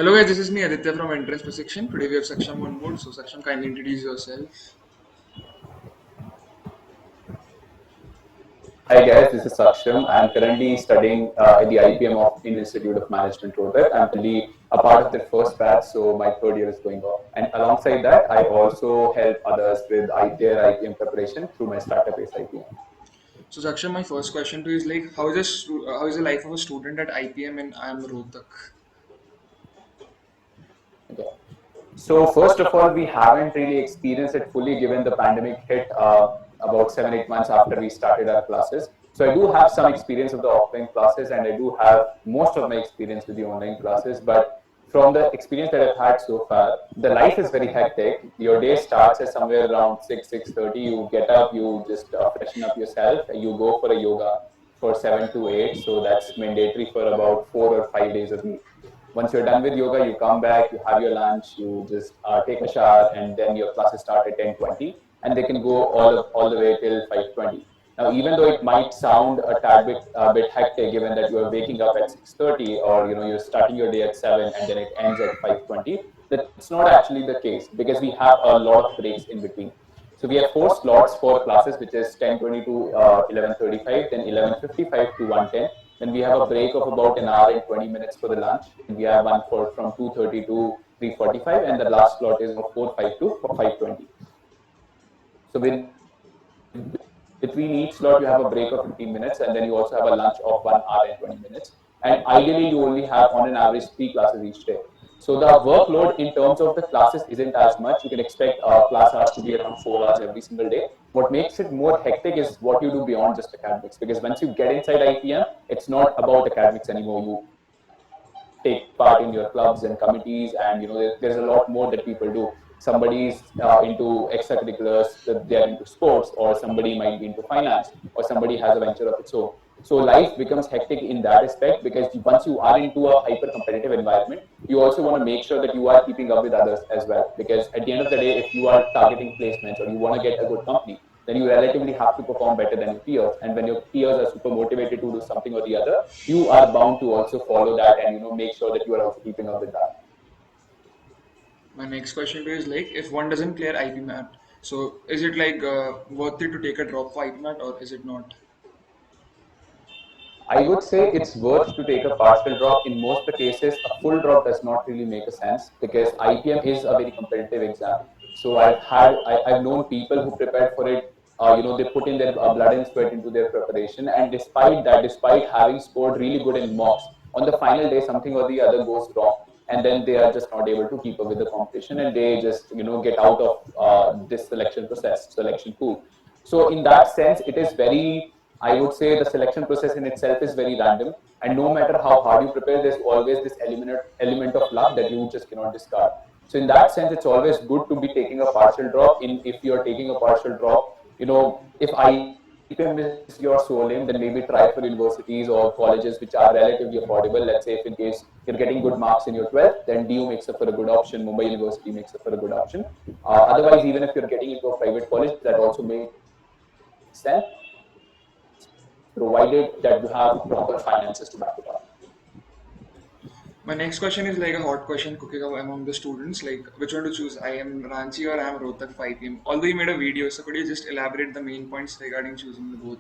Hello guys, this is me Aditya from Entrance Precision. Today we have Saksham on board. So Saksham, kindly introduce yourself. Hi guys, this is Saksham. I'm currently studying at the IPM of Indian Institute of Management, Rohtak. I'm currently a part of their first batch, so my third year is going on. And alongside that, I also help others with their IPM preparation through my startup is IPM. So Saksham, my first question to you is like, how is the life of a student at IPM in IIM Rohtak? Okay. So first of all, we haven't really experienced it fully given the pandemic hit about 7, 8 months after we started our classes. So I do have some experience of the offline classes and I do have most of my experience with the online classes. But from the experience that I've had so far, the life is very hectic. Your day starts at somewhere around 6:30. You get up, you just freshen up yourself, you go for a yoga for 7 to 8. So that's mandatory for about 4 or 5 days a week. Once you're done with yoga, you come back, you have your lunch, you just take a shower, and then your classes start at 10:20, and they can go all the way till 5:20. Now, even though it might sound a bit hectic, given that you are waking up at 6:30, or you're starting your day at 7, and then it ends at 5:20, that's not actually the case because we have a lot of breaks in between. So we have four slots for classes, which is 10:20 to 11:35, then 11:55 to 1:10. Then we have a break of about an hour and 20 minutes for the lunch. Then we have one for from 2:30 to 3:45, and the last slot is of 4:05 to 5:20. So between each slot, you have a break of 15 minutes, and then you also have a lunch of 1 hour and 20 minutes. And ideally, you only have on an average 3 classes each day. So the workload in terms of the classes isn't as much. You can expect class hours to be around 4 hours every single day. What makes it more hectic is what you do beyond just academics. Because once you get inside IPM, it's not about academics anymore. You take part in your clubs and committees, and there's a lot more that people do. Somebody's into extracurriculars, they are into sports, or somebody might be into finance, or somebody has a venture of its own. So life becomes hectic in that aspect because once you are into a hyper competitive environment, you also want to make sure that you are keeping up with others as well, because at the end of the day, if you are targeting placements or you want to get a good company, then you relatively have to perform better than your peers. And when your peers are super motivated to do something or the other, you are bound to also follow that and make sure that you are also keeping up with that. My next question to you is like, if one doesn't clear IPMAT, so is it like worth it to take a drop for IPMAT or is it not? I would say it's worth to take a partial drop. In most of the cases, a full drop does not really make a sense because IPM is a very competitive exam. So I've known people who prepared for it. They put in their blood and sweat into their preparation, and despite that, despite having scored really good in mocks, on the final day something or the other goes wrong, and then they are just not able to keep up with the competition, and they just get out of this selection pool. So in that sense, it is very, I would say the selection process in itself is very random. And no matter how hard you prepare, there's always this element of luck that you just cannot discard. So in that sense, it's always good to be taking a partial drop. If you're taking a partial drop, if IPM is your sole aim, then maybe try for universities or colleges which are relatively affordable. Let's say if in case you're getting good marks in your 12th, then DU makes up for a good option. Mumbai University makes up for a good option. Otherwise, even if you're getting into a private college, that also makes sense, provided that you have proper finances to back it up. My next question is like a hot question cooking up among the students, like which one to choose, I am Ranchi or I am Rohtak 5 p.m. Although you made a video, so could you just elaborate the main points regarding choosing the both?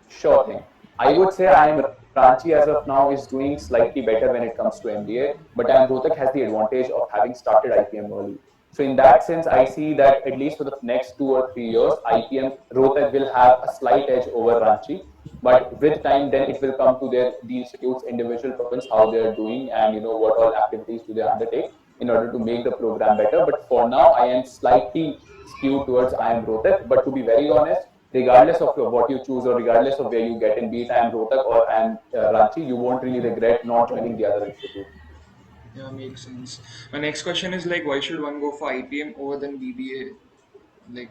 Sure thing. I would say IIM Ranchi as of now is doing slightly better when it comes to MBA, but IIM Rohtak has the advantage of having started IPM early. So in that sense, I see that at least for the next 2 or 3 years, IPM Rohtak will have a slight edge over Ranchi. But with time, then it will come to the institute's individual performance, how they are doing, and what all activities do they undertake in order to make the program better. But for now, I am slightly skewed towards IIM Rohtak. But to be very honest, regardless of what you choose or regardless of where you get in, be it IIM Rohtak or IIM Ranchi, you won't really regret not joining the other institute. Yeah, makes sense. My next question is like, why should one go for IPM over than BBA? Like,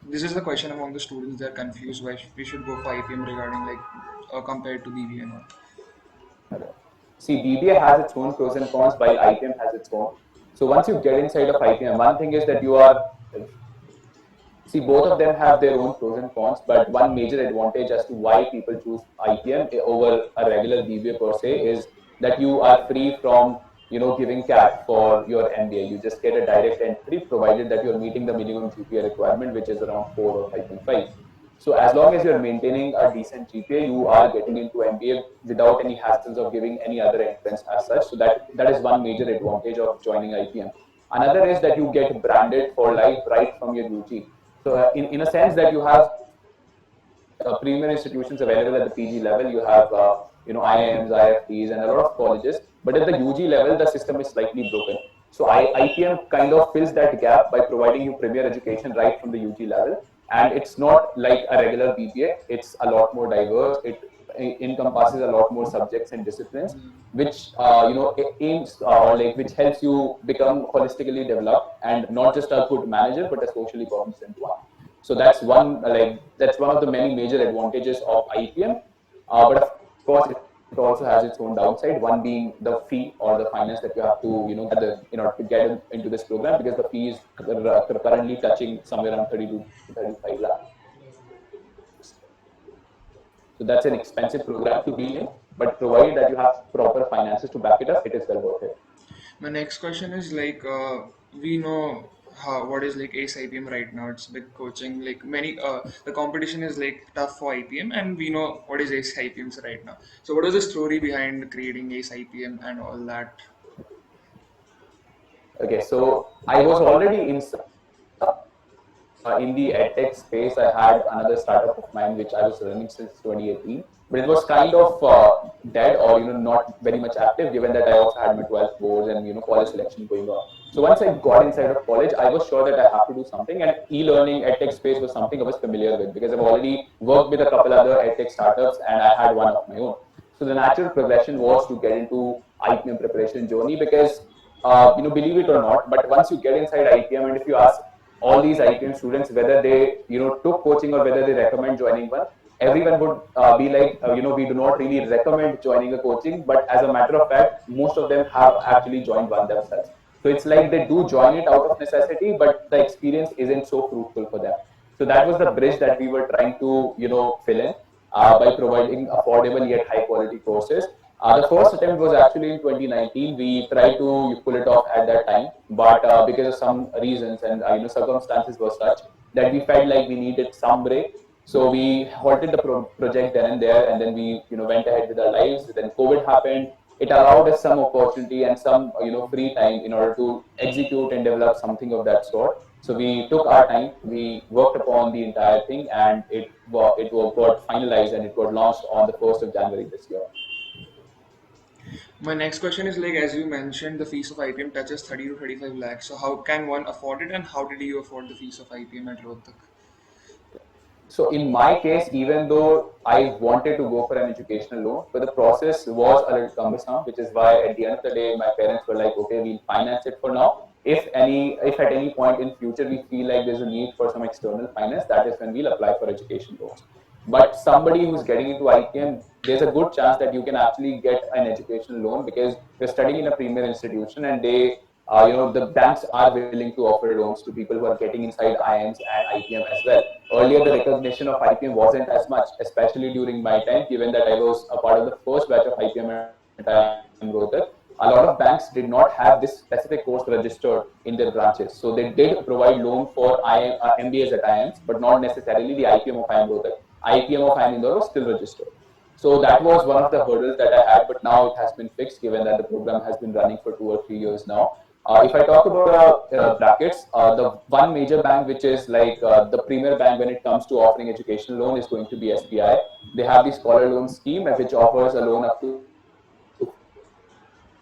this is the question among the students. They're confused why we should go for IPM regarding like compared to BBA and all. See, BBA has its own pros and cons, while IPM has its own. So once you get inside of IPM, one thing is that you are, see, both of them have their own pros and cons, but one major advantage as to why people choose IPM over a regular BBA per se is that you are free from giving CAT for your MBA. You just get a direct entry provided that you're meeting the minimum GPA requirement, which is around 4 or 5.5. So as long as you're maintaining a decent GPA, you are getting into MBA without any hassles of giving any other entrance as such. So that is one major advantage of joining IPM. Another is that you get branded for life right from your UG. So in a sense that you have premier institutions available at the PG level. You have IIMs, IFTs, and a lot of colleges. But at the UG level, the system is slightly broken. So IPM kind of fills that gap by providing you premier education right from the UG level. And it's not like a regular BBA. It's a lot more diverse. It encompasses a lot more subjects and disciplines, which aims or like which helps you become holistically developed and not just a good manager, but a socially cognizant one. So that's one of the many major advantages of IPM. But of course, it also has its own downside. One being the fee or the finance that you have to gather in order to get into this program, because the fee is currently touching somewhere around 32 to 35 lakhs. So that's an expensive program to be in, but provided that you have proper finances to back it up, it is well worth it. My next question is like we know what is like ACE IPM right now. It's big coaching. Like many the competition is like tough for IPM, and we know what is ACE IPMs right now. So what is the story behind creating ACE IPM and all that? Okay, so I was already in the edtech space. I had another startup of mine which I was running since 2018, but it was kind of dead or not very much active, given that I also had my 12th boards and college selection going on. So once I got inside of college, I was sure that I have to do something, and e-learning edtech space was something I was familiar with because I've already worked with a couple other edtech startups and I had one of my own. So the natural progression was to get into IPM preparation journey because believe it or not, but once you get inside IPM and if you ask all these IPM students whether they took coaching or whether they recommend joining one, everyone would be like we do not really recommend joining a coaching, but as a matter of fact, most of them have actually joined one themselves. So it's like they do join it out of necessity, but the experience isn't so fruitful for them. So that was the bridge that we were trying to fill in by providing affordable yet high quality courses. The first attempt was actually in 2019. We tried to pull it off at that time, but because of some reasons and circumstances were such that we felt like we needed some break. So we halted the project then and there, and then we went ahead with our lives. Then COVID happened. It allowed us some opportunity and some free time in order to execute and develop something of that sort. So we took our time, we worked upon the entire thing, and it got finalized and it got launched on the 1st of January this year. My next question is like as you mentioned, the fees of IPM touches 30 to 35 lakhs. So how can one afford it, and how did you afford the fees of IPM at Rohtak? So in my case, even though I wanted to go for an educational loan, but the process was a little cumbersome, which is why at the end of the day, my parents were like, okay, we'll finance it for now. If at any point in future we feel like there's a need for some external finance, that is when we'll apply for education loans. But somebody who's getting into IPM, there's a good chance that you can actually get an educational loan because you're studying in a premier institution, and the banks are willing to offer loans to people who are getting inside IIMs and IPM as well. Earlier, the recognition of IPM wasn't as much, especially during my time, given that I was a part of the first batch of IPM at IIM Rohtak. A lot of banks did not have this specific course registered in their branches. So they did provide loan for MBAs at IIMs, but not necessarily the IPM of IIM Rohtak. IPM of IIM Indore was still registered. So that was one of the hurdles that I had, but now it has been fixed given that the program has been running for 2 or 3 years now. If I talk about brackets, the one major bank which is like the premier bank when it comes to offering educational loan is going to be SBI. They have the scholar loan scheme which offers a loan up to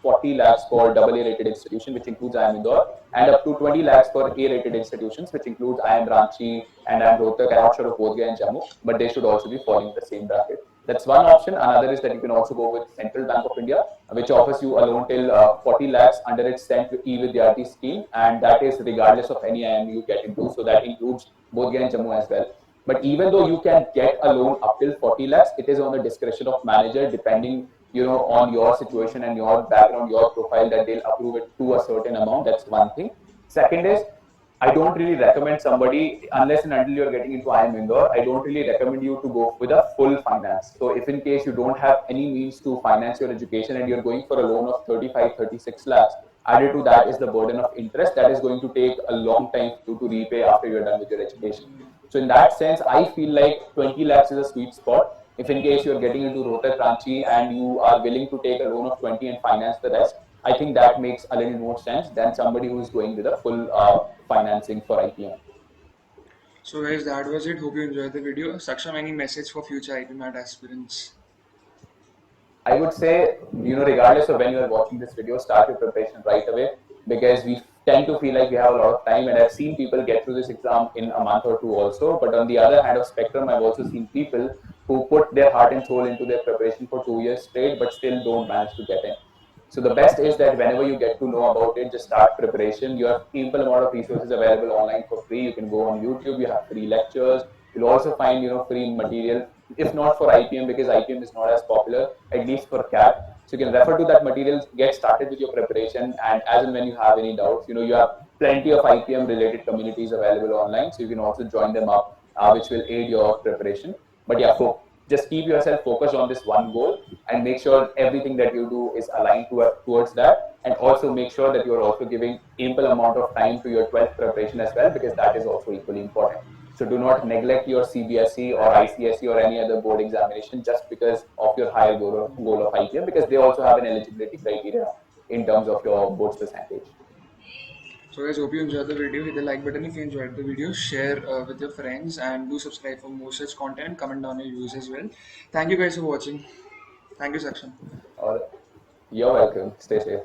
40 lakhs for AA rated institution, which includes IIM Indore, and up to 20 lakhs for A rated institutions, which includes IIM Ranchi and IIM Rohtak. I'm not sure of Bodh Gaya and Jammu, but they should also be falling in the same bracket. That's one option. Another is that you can also go with Central Bank of India, which offers you a loan till 40 lakhs under its 10 e-Vidyarthi scheme, and that is regardless of any IIM you get into. So that includes Bodh Gaya and Jammu as well. But even though you can get a loan up till 40 lakhs, it is on the discretion of manager, depending on your situation and your background, your profile, that they'll approve it to a certain amount. That's one thing. Second is, I don't really recommend somebody, unless and until you're getting into IIM Indore, I don't really recommend you to go with a full finance. So if in case you don't have any means to finance your education and you're going for a loan of 35, 36 lakhs, added to that is the burden of interest that is going to take a long time for you to repay after you're done with your education. So in that sense, I feel like 20 lakhs is a sweet spot. If in case you're getting into Rohtak Ranchi and you are willing to take a loan of 20 and finance the rest, I think that makes a little more sense than somebody who is going with a full financing for IPM. So guys, that was it. Hope you enjoyed the video. Saksham, any message for future IPMAT aspirants? I would say, regardless of when you are watching this video, start your preparation right away, because we tend to feel like we have a lot of time. And I've seen people get through this exam in a month or two also. But on the other hand of spectrum, I've also seen people who put their heart and soul into their preparation for 2 years straight, but still don't manage to get in. So the best is that whenever you get to know about it, just start preparation. You have ample amount of resources available online for free. You can go on YouTube. You have free lectures. You'll also find free material, if not for IPM, because IPM is not as popular, at least for CAT. So you can refer to that material, get started with your preparation, and as and when you have any doubts, you have plenty of IPM related communities available online. So you can also join them up, which will aid your preparation. But yeah, just keep yourself focused on this one goal and make sure everything that you do is aligned towards that, and also make sure that you are also giving ample amount of time to your 12th preparation as well, because that is also equally important. So do not neglect your CBSE or ICSE or any other board examination just because of your higher goal of IPM, because they also have an eligibility criteria in terms of your board's percentage. So guys, hope you enjoyed the video. Hit the like button if you enjoyed the video. Share with your friends and do subscribe for more such content. Comment down your views as well. Thank you guys for watching. Thank you, Saksham. Or you're welcome. Stay safe.